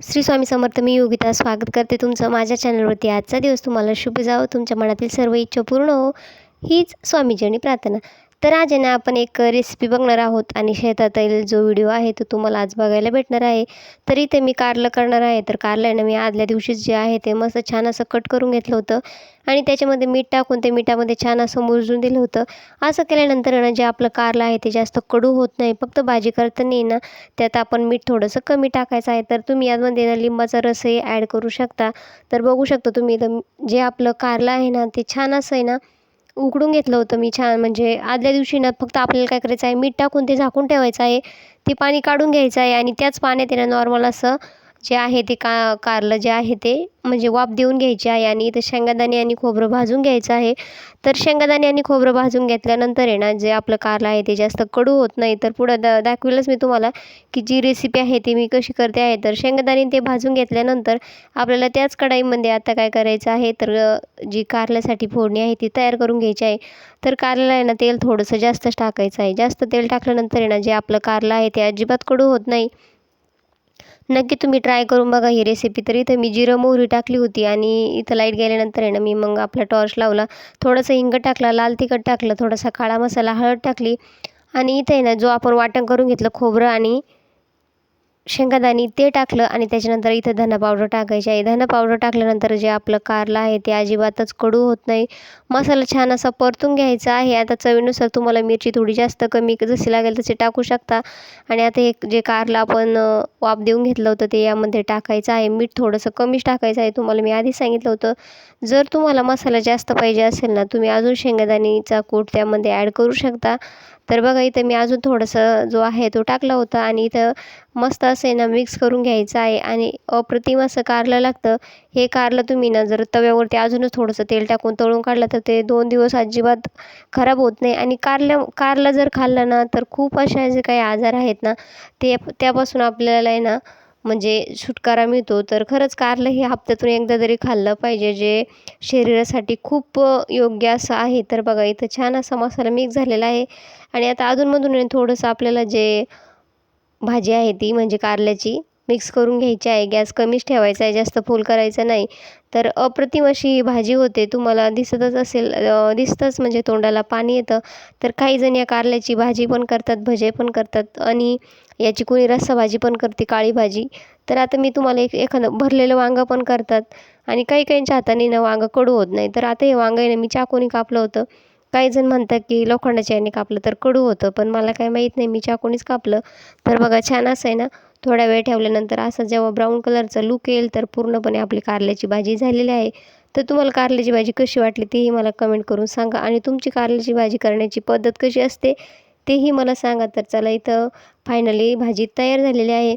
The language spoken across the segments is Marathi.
श्री स्वामी समर्थ. मी योगिता स्वागत करते तुमचं माझ्या चॅनलवरती. आजचा दिवस तुम्हाला शुभ जावो, तुमच्या मनातील सर्व इच्छा पूर्ण हो, हीच स्वामीचरणी प्रार्थना. तर आज आहे ना आपण एक रेसिपी बघणार आहोत आणि शेतातील जो व्हिडिओ आहे तो तुम्हाला आज बघायला भेटणार आहे. तर इथे मी कारलं करणार आहे. तर कारलं आहे ना मी आदल्या दिवशीच जे आहे ते मस्त छान असं कट करून घेतलं होतं आणि त्याच्यामध्ये मीठ टाकून ते मिठामध्ये छान असं मुरजून दिलं होतं. असं केल्यानंतर आहे ना जे आपलं कारलं आहे ते जास्त कडू होत नाही. फक्त भाजी करताना आहे ना त्यात आपण मीठ थोडंसं कमी टाकायचं आहे. तर तुम्ही यामध्ये ना लिंबाचा रसही ॲड करू शकता. तर बघू शकता तुम्ही इथं जे आपलं कारलं आहे ना ते छान असं आहे ना उकडून घेतलं होतं मी छान. म्हणजे आदल्या दिवशी ना फक्त आपल्याला काय करायचं आहे, मीठ टाकून ते झाकून ठेवायचं आहे. ते पाणी काढून घ्यायचं आहे आणि त्याच पाण्यात आहे ना नॉर्मल असं जे आहे ते कारलं जे आहे ते म्हणजे वाफ देऊन घ्यायची आहे. आणि इथं शेंगादाणे आणि खोबरं भाजून घ्यायचं आहे. तर शेंगादाणे आणि खोबरं भाजून घेतल्यानंतर आहे ना जे आपलं कारलं आहे ते जास्त कडू होत नाही. तर पुढं दाखवेलच मी तुम्हाला की जी रेसिपी आहे ती मी कशी करते आहे. तर शेंगादाणे ते भाजून घेतल्यानंतर आपल्याला त्याच कढईमध्ये आता काय करायचं आहे, तर जी कारल्यासाठी फोडणी आहे ती तयार करून घ्यायची आहे. तर कारल्याला आहे ना तेल थोडंसं जास्तच टाकायचं आहे. जास्त तेल टाकल्यानंतर आहे ना जे आपलं कारलं आहे ते अजिबात कडू होत नाही. नक्की तुम्ही ट्राय करून बघा ही रेसिपी. तर इथं मी जिरं मोहरी टाकली होती आणि इथं लाईट गेल्यानंतर आहे ना मी मग आपला टॉर्च लावला. थोडंसं हिंग टाकला, लाल तिखट टाकलं, थोडासा काळा मसाला, हळद टाकली आणि इथे आहे ना जो आपण वाटण करून घेतलं खोबरं आणि शेंगादाणे ते टाकलं आणि त्याच्यानंतर इथं धना पावडर टाकायची आहे. धना पावडर टाकल्यानंतर जे आपलं कारलं आहे ते अजिबातच कडू होत नाही. मसाला छान असा परतून घ्यायचा आहे. आता चवीनुसार तुम्हाला मिरची थोडी जास्त कमी जशी लागेल तशी टाकू शकता. आणि आता हे जे कारलं आपण वाफ देऊन घेतलं होतं ते यामध्ये टाकायचं आहे. मीठ थोडंसं कमीच टाकायचं आहे, तुम्हाला मी आधीच सांगितलं होतं. जर तुम्हाला मसाला जास्त पाहिजे असेल ना तुम्ही अजून शेंगादाणेचा कूट त्यामध्ये ॲड करू शकता. तर बघा इथं मी अजून थोडंसं जो आहे तो टाकला होता आणि इथं मस्त असं आहे ना मिक्स करून घ्यायचं आहे आणि अप्रतिम असं कारलं लागतं. हे कारलं तुम्ही ना जर तव्यावरती अजूनच थोडंसं तेल टाकून तळून काढलं तर ते 2 दिवस अजिबात खराब होत नाही. आणि कारलं जर खाल्लं ना तर खूप असे जे काही आजार आहेत ना त्यापासून आपल्याला आहे ना म्हणजे छुटकारा मिळतो. तर खरंच कारलं हे हप्त्यातून एकदा तरी खाल्लं पाहिजे, जे शरीरासाठी खूप योग्य असं आहे. तर बघा इथं छान असा मसाला मिक्स झालेला आहे आणि आता अधूनमधून आहे थोडंसं आपल्याला जे भाजी आहे ती म्हणजे कारल्याची मिक्स करून घ्यायची आहे. गॅस कमीच ठेवायचा आहे, जास्त फुल करायचं नाही. तर अप्रतिम अशी ही भाजी होते. तुम्हाला दिसतच असेल, दिसतंच म्हणजे तोंडाला पाणी येतं. तर काही जण या कारल्याची भाजी पण करतात, भजे पण करतात आणि याची कोणी रस्साभाजी पण करते, काळी भाजी. तर आता मी तुम्हाला एखादं भरलेलं वांगं पण करतात आणि काही काहींच्या हाताने ना वांगं कडू होत नाही. तर आता हे वांगं आहे ना मी चाकूने कापलं होतं. काही जण म्हणतात की लोखंडाच्या याने कापलं तर कडू होतं, पण मला काही माहीत नाही, मी चाकूनेच कापलं. तर बघा छान असं आहे ना थोडा वेळ ठेवल्यानंतर असं जेव्हा ब्राऊन कलरचा लूक येईल तर पूर्णपणे आपली कारल्याची भाजी झालेली आहे. तर तुम्हाला कारल्याची भाजी कशी वाटली तेही मला कमेंट करून सांगा आणि तुमची कारल्याची भाजी करण्याची पद्धत कशी असते तेही मला सांगा. तर चला इथं फायनली भाजी तयार झालेली आहे.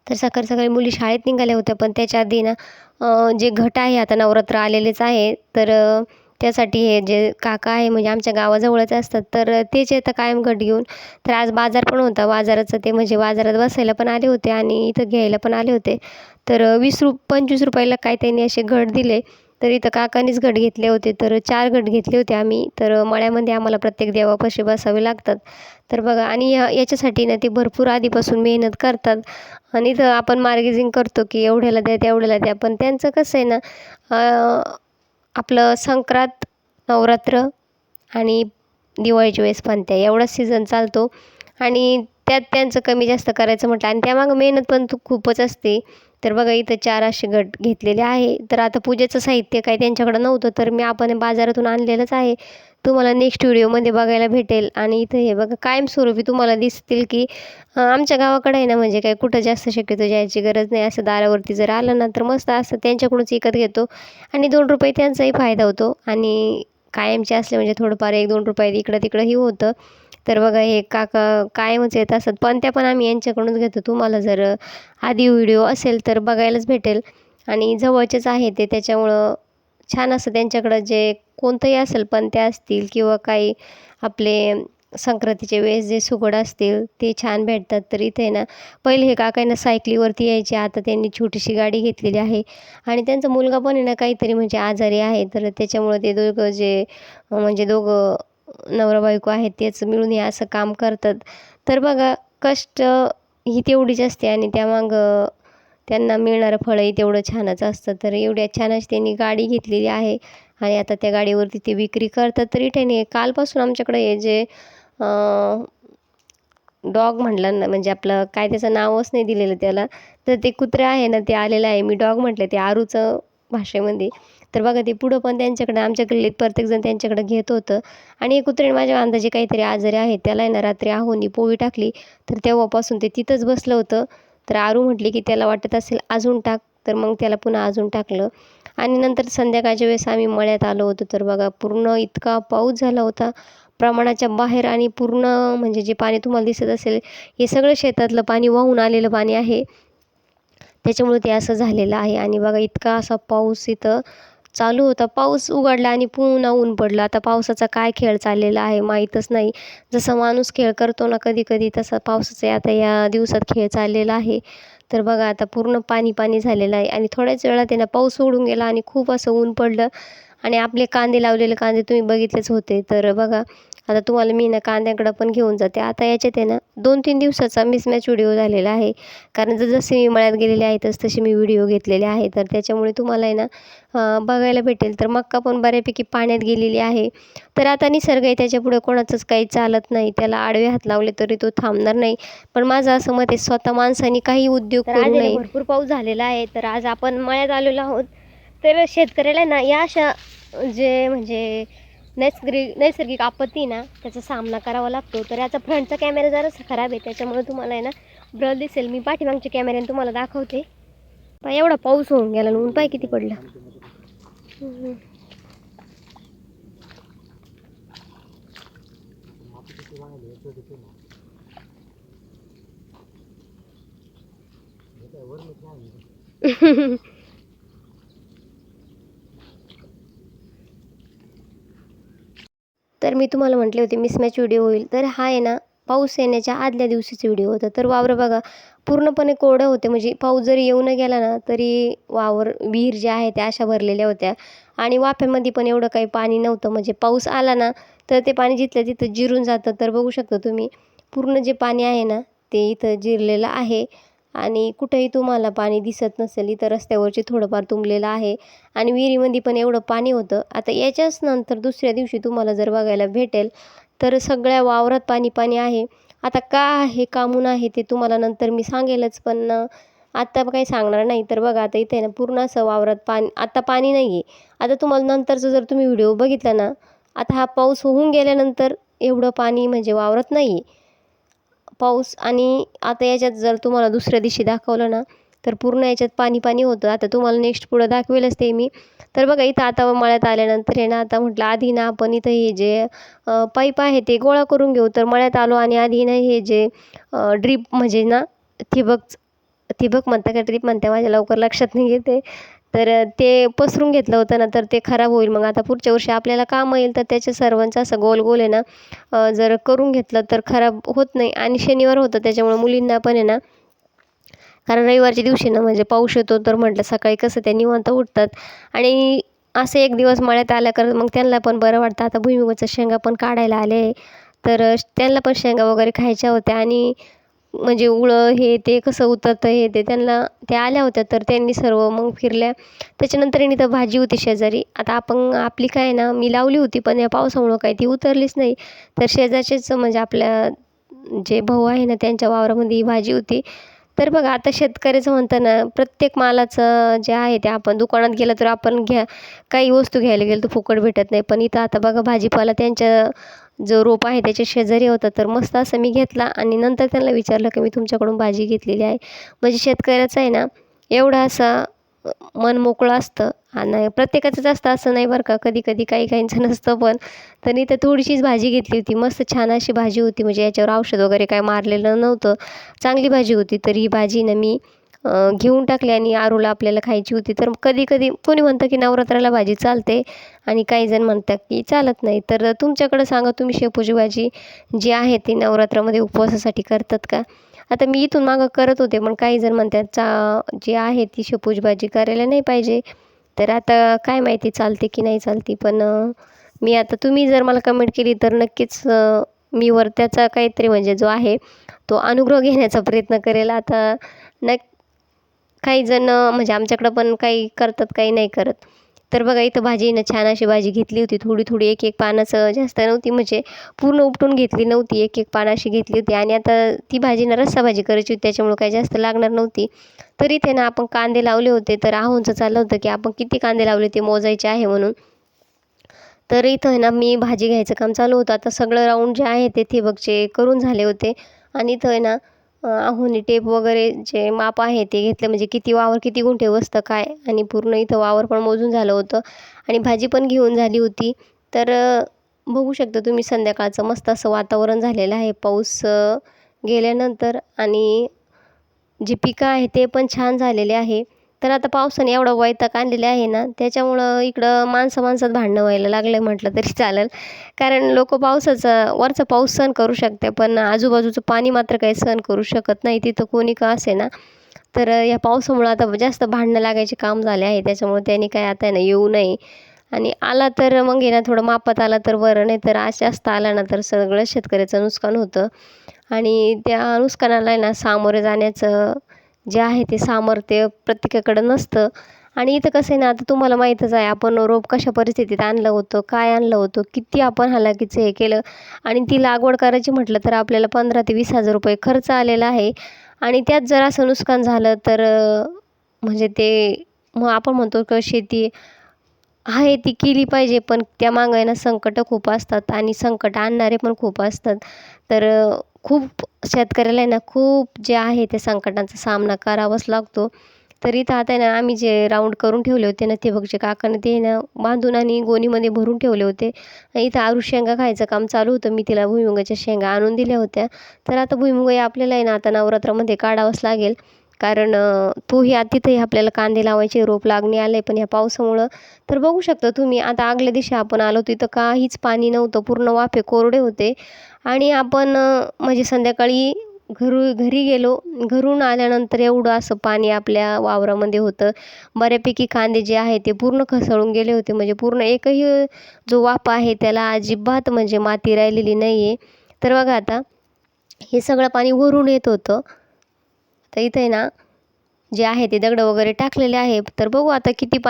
तर सकाळी मुली शाळेत निघाल्या होत्या, पण त्याच्या आधी ना जे घट आहे आता नवरात्र आलेलेच आहे. तर त्यासाठी हे जे काका आहे म्हणजे आमच्या गावाजवळच असतात, तर तेच येतं कायम घट घेऊन. तर आज बाजार पण होता. बाजाराचं ते म्हणजे बाजारात बसायला पण आले होते आणि इथं घ्यायला पण आले होते. तर 25 रुपयाला काय त्यांनी असे घट दिले. तर इथं काकांनीच घट घेतले होते. तर 4 घट घेतले होते आम्ही. तर मळ्यामध्ये आम्हाला प्रत्येक देवापाशी बसावे लागतात. तर बघा आणि याच्यासाठी ना ते भरपूर आधीपासून मेहनत करतात आणि इथं आपण मार्गेजिंग करतो की एवढ्याला द्या, तेवढ्याला द्या. पण त्यांचं कसं आहे ना आपलं संक्रांत, नवरात्र आणि दिवाळीच्या वेळेस पणत्या एवढाच सीझन चालतो आणि त्यात त्यांचं कमी जास्त करायचं म्हटलं आणि त्यामागं मेहनत पण खूपच असते. तर बघा इथं 4 असे गट घेतलेले आहे. तर आता पूजेचं साहित्य काही त्यांच्याकडं नव्हतं, तर आपण बाजारातून आणलेलंच आहे. तुम्हाला नेक्स्ट व्हिडिओमध्ये बघायला भेटेल. आणि इथं हे बघा कायमस्वरूपी तुम्हाला दिसतील की आमच्या गावाकडे आहे ना म्हणजे काय कुठं जास्त शक्यतो जायची गरज नाही. असं दारावरती जर आलं ना तर मस्त असं त्यांच्याकडूनच विकत घेतो आणि ₹2 त्यांचाही फायदा होतो आणि कायमचे असले म्हणजे थोडंफार ₹1-2 इकडं-तिकडंही होतं. तर बघा हे काका कायमच येत असतात. पण त्या पण आम्ही यांच्याकडूनच घेतो. तुम्हाला जर आधी व्हिडिओ असेल तर बघायलाच भेटेल आणि जवळचेच आहे ते, त्याच्यामुळं छान असं त्यांच्याकडं जे कोणतंही असेल पण त्या असतील किंवा काही आपले संक्रांतीच्या वेळेस जे सुगड असतील ते छान भेटतात. तर इथे ना पहिले हे काका आहे ना सायकलीवरती यायचे, आता त्यांनी छोटीशी गाडी घेतलेली आहे आणि त्यांचा मुलगा पण आहे ना काहीतरी म्हणजे आजारी आहे. तर त्याच्यामुळं ते दोघं जे म्हणजे दोघं नवरा बायको आहेत तेच मिळून हे असं काम करतात. तर बघा कष्ट ही तेवढीच असते आणि त्यामागं त्यांना मिळणारं फळही तेवढं छानच असतं. तर एवढ्या छान अशी त्यांनी गाडी घेतलेली आहे आणि आता त्या गाडीवरती ते विक्री करतात. तर इथे कालपासून आमच्याकडे हे जे डॉग म्हटलं ना, म्हणजे आपलं काय त्याचं नावच नाही दिलेलं त्याला, तर ते कुत्रे आहे ना ते आलेलं आहे. मी डॉग म्हटलं, ते आरूचं भाषेमध्ये. तर बघा ते पुढं पण त्यांच्याकडं, आमच्या गल्लीत प्रत्येकजण त्यांच्याकडं घेत होतं. आणि हे कुत्रे माझ्या अंदाजे काहीतरी आजारी आहे. त्याला आहे ना रात्री आहोंनी पोळी टाकली, तर तेव्हापासून ते तिथंच बसलं होतं. तर आरू म्हटली की त्याला वाटत असेल अजून टाक, तर मग त्याला पुन्हा अजून टाकलं. आणि नंतर संध्याकाळच्या वेळेस आम्ही मळ्यात आलो होतो. तर बघा पूर्ण इतका पाऊस झाला होता प्रमाणाच्या बाहेर, आणि पूर्ण म्हणजे जे पाणी तुम्हाला दिसत असेल, हे सगळं शेतातलं पाणी वाहून आलेलं पाणी आहे. त्याच्यामुळे ते असं झालेलं आहे. आणि बघा इतका असा पाऊस इथं चालू होता. पाऊस उघडला आणि पुन्हा ऊन पडलं. आता पावसाचा काय खेळ चाललेला आहे माहीतच नाही. जसा माणूस खेळ करतो ना कधी-कधी, तसा पावसाचा आता या दिवसात खेळ चाललेला आहे. तर बघा आता पूर्ण पाणी-पाणी झालेलं आहे आणि थोड्याच वेळात आहे ना पाऊस उडून गेला आणि खूप असं ऊन पडलं. आणि आपले कांदे लावलेले कांदे तुम्ही बघितलेच होते. तर बघा आता तुम्हाला मी ना कांद्याकडं पण घेऊन जाते. आता याच्यात आहे ना 2-3 दिवसाचा मिसमॅच व्हिडिओ झालेला आहे. कारण जसे मी मळ्यात गेलेले आहे तसे मी व्हिडिओ घेतलेले आहे. तर त्याच्यामुळे तुम्हाला आहे ना बघायला भेटेल. तर मक्का पण बऱ्यापैकी पाण्यात गेलेली आहे. तर आता निसर्ग आहे, त्याच्यापुढे कोणाचंच काही चालत नाही. त्याला आडवे हात लावले तरी तो थांबणार नाही. पण माझं असं मत आहे, स्वतः माणसाने काही उद्योग करू नये. भरपूर पाऊस झालेला आहे. तर आज आपण मळ्यात आलेलो आहोत. तर शेतकऱ्याला ना या अशा जे म्हणजे नैसर्गिक आपत्ती ना त्याचा सामना करावा लागतो. तर याचा फ्रंटचा कॅमेरा जरासा खराब आहे, त्याच्यामुळे तुम्हाला आहे ना ब्लर दिसेल. मी पाठीमागच्या कॅमेऱ्याने तुम्हाला दाखवते. पण एवढा पाऊस होऊन गेला, ऊन पाय किती पडलं. तर मी तुम्हाला म्हटले होते मिसमॅच व्हिडिओ होईल. तर हा आहे ना पाऊस येण्याच्या आदल्या दिवशीचा व्हिडिओ होता. तर वावरं बघा पूर्णपणे कोरडं होते. म्हणजे पाऊस जरी येऊ न गेला ना तरी विहीर ज्या आहेत त्या अशा भरलेल्या होत्या. आणि वाफ्यामध्ये पण एवढं काही पाणी नव्हतं. म्हणजे पाऊस आला ना तर ते पाणी जिथल्या तिथं जिरून जातं. तर बघू शकता तुम्ही पूर्ण जे पाणी आहे ना ते इथं जिरलेलं आहे. आणि कुठेही तुम्हाला पाणी दिसत नसेल. इथं रस्त्यावरची थोडंफार तुंबलेलं आहे. आणि विहिरीमध्ये पण एवढं पाणी होतं. आता याच्याच नंतर दुसऱ्या दिवशी तुम्हाला जर बघायला भेटेल तर सगळ्या वावरात पाणी-पाणी आहे. आता का आहे, का म्हणून आहे ते तुम्हाला नंतर मी सांगेलच, पण आत्ता काही सांगणार नाही. तर बघा आता इथे ना पूर्ण असं वावरात आता पाणी नाही आहे. आता तुम्हाला नंतरचं जर तुम्ही व्हिडिओ बघितला ना, आता हा पाऊस होऊन गेल्यानंतर एवढं पाणी म्हणजे वावरात नाही आहे. पाऊस आणि आता याच्यात जर तुम्हाला दुसऱ्या दिवशी दाखवलं ना, तर पूर्ण याच्यात पाणी-पाणी होतं. आता तुम्हाला नेक्स्ट पुढं दाखवेलच ते मी. तर बघा इथं आता मळ्यात आल्यानंतर आहे ना, आता म्हटलं आधी ना आपण इथं हे जे पाईप आहे ते गोळा करून घेऊ. तर मळ्यात आलो आणि आधी ना हे जे ड्रीप म्हणजे ना ठिबक ठिबक म्हणता का ड्रीप म्हणता माझ्या लवकर लक्षात नाही येते. तर ते पसरून घेतलं होतं ना, तर ते खराब होईल. मग आता पुढच्या वर्षी आपल्याला काम येईल, तर त्याच्या सर्वांचं असं गोल-गोल आहे ना जर करून घेतलं तर खराब होत नाही. आणि शनिवार होतं त्याच्यामुळे मुलींना पण आहे ना, कारण रविवारच्या दिवशी ना म्हणजे पाऊस येतो, तर म्हटलं सकाळी कसं त्या निवांत उठतात आणि असं एक दिवस मळ्यात आल्या कर मग त्यांना पण बरं वाटतं. आता भुईमुगाच्या शेंगा पण काढायला आले, तर त्यांना पण शेंगा वगैरे खायच्या होत्या. आणि म्हणजे उळं हे ते कसं उतरतं हे ते त्यांना त्या आल्या होत्या, तर त्यांनी सर्व मग फिरल्या. त्याच्यानंतर आणि इथं भाजी होती शेजारी. आता आपण आपली काय आहे ना, मी लावली होती पण या पावसामुळं काही ती उतरलीच नाही. तर शेजारचेच म्हणजे आपल्या जे भाऊ आहे ना त्यांच्या वावरामध्ये ही भाजी होती. तर बघा आता शेतकऱ्याचं म्हणतं ना, प्रत्येक मालाचं जे आहे ते आपण दुकानात गेलं तर आपण काही वस्तू घ्यायला गेलं तर फुकट भेटत नाही. पण इथं आता बघा भाजीपाला त्यांच्या जो रोप आहे त्याच्या शेजारी होता, तर मस्त असं मी घेतला आणि नंतर त्यांना विचारलं की मी तुमच्याकडून भाजी घेतलेली आहे. म्हणजे शेतकऱ्याचं आहे ना एवढा असा मन मोकळं असतं. आणि प्रत्येकाचंच असतं असं नाही बरं का, कधी-कधी काही-काहींचं नसतं पण. तर इथं थोडीशीच भाजी घेतली होती. मस्त छान अशी भाजी होती, म्हणजे याच्यावर औषध वगैरे काय मारलेलं नव्हतं. चांगली भाजी होती. तर ही भाजी ना मी घेऊन टाकली आणि आरूला आपल्याला खायची होती. तर कधी-कधी कोणी म्हणतं की नवरात्राला भाजी चालते आणि काही जण म्हणतात की चालत नाही. तर तुमच्याकडं सांगा, तुम्ही शेपूची भाजी जी आहे ती नवरात्रामध्ये उपवासासाठी करतात का? आता मी इथून मागं करत होते, पण काही जण म्हणतात जी आहे ती शेपूची भाजी करायला नाही पाहिजे. तर आता काय माहिती चालते की नाही चालते. पण मी आता तुम्ही जर मला कमेंट केली तर नक्कीच मी त्याचा काहीतरी म्हणजे जो आहे तो अनुग्रह घेण्याचा प्रयत्न करेल. आता नक्क काही जण म्हणजे आमच्याकडं पण काही करतात काही नाही करत. तर बघा इथं भाजी ना छान अशी भाजी घेतली होती, थोडी थोडी एक एक पानाचं जास्त नव्हती, म्हणजे पूर्ण उपटून घेतली नव्हती, एक एक पान अशी घेतली होती. आणि आता ती भाजी ना रस्सा भाजी करायची होती, त्याच्यामुळे काही जास्त लागणार नव्हती. तर इथे ना आपण कांदे लावले होते, तर आहोंचं चाललं होतं की आपण किती कांदे लावले ते मोजायचे आहे म्हणून. तर इथं आहे ना मी भाजी घ्यायचं काम चालू होतं. आता सगळं राऊंड जे आहे ते ठिबकचे करून झाले होते. आणि इथं आहे ना आहोंनी टेप वगैरे जे माप आहे ते घेतलं, म्हणजे किती वावर किती गुंठे बसतं काय, आणि पूर्ण इथं वावर पण मोजून झालं होतं आणि भाजी पण घेऊन झाली होती. तर बघू शकता तुम्ही संध्याकाळचं मस्त असं वातावरण झालेलं आहे पाऊस गेल्यानंतर, आणि जे पिकं आहे ते पण छान झालेले आहे. तर आता पावसाने एवढा वैताग आणलेला आहे ना, त्याच्यामुळं इकडं माणसात भांडणं व्हायला लागलं म्हटलं तरी चालेल. कारण लोकं पावसाचा वरचा पाऊस सहन करू शकते, पण आजूबाजूचं पाणी मात्र काही सहन करू शकत नाही, तिथं कोणी का असेना. तर या पावसामुळं आता जास्त भांडणं लागायचे काम झाले आहे. त्याच्यामुळे त्यांनी काय आता आहे ना येऊ नये, आणि आला तर मग आहे ना थोडं मापात आला तर बरं, नाही तर जास्त आला ना तर सगळं शेतकऱ्याचं नुकसान होतं. आणि त्या नुकसानाला आहे ना सामोरे जाण्याचं जे आहे ते सामर्थ्य प्रत्येकाकडं नसतं. आणि इथं कसं आहे ना, आता तुम्हाला माहीतच आहे आपण रोप कशा परिस्थितीत आणलं होतं, काय आणलं होतं, किती आपण हालाखीचं हे केलं. आणि ती लागवड करायची म्हटलं तर आपल्याला 15,000 ते 20,000 रुपये खर्च आलेला आहे. आणि त्यात जर असं नुकसान झालं तर म्हणजे ते मग आपण म्हणतो की शेती आहे ती केली पाहिजे, पण त्यामागं आहे ना संकटं खूप असतात आणि संकट आणणारे पण खूप असतात. तर खूप शेतकऱ्याला आहे ना खूप जे आहे ते संकटांचा सामना करावाच लागतो. तर इथं आता आहे ना आम्ही जे राऊंड करून ठेवले होते ना ठिबकचे काकाने ते ना बांधून आणि गोणीमध्ये भरून ठेवले होते. आणि इथं आरू शेंगा खायचं काम चालू होतं. मी तिला भुईमुगाच्या शेंगा आणून दिल्या होत्या. तर आता भुईमुग हे आपल्याला आहे ना आता नवरात्रामध्ये काढावंच लागेल. कारण तोही तिथंही आपल्याला कांदे लावायचे रोप लागणे आले, पण ह्या पावसामुळं. तर बघू शकता तुम्ही आता आगल्या दिवशी आपण आलो तिथं काहीच पाणी नव्हतं, पूर्ण वाफे कोरडे होते. आणि आपण म्हणजे संध्याकाळी घरी गेलो. घरून आल्यानंतर एवढं असं पाणी आपल्या वावरामध्ये होतं. बऱ्यापैकी कांदे जे आहे ते पूर्ण खसळून गेले होते, म्हणजे पूर्ण एकही जो वाफ आहे त्याला अजिबात म्हणजे माती राहिलेली नाही आहे. तर बघा आता हे सगळं पाणी वरून येत होतं. तर इथे ना जे आहे ते दगडं वगैरे टाकलेले आहे. तर बघू आता किती पाणी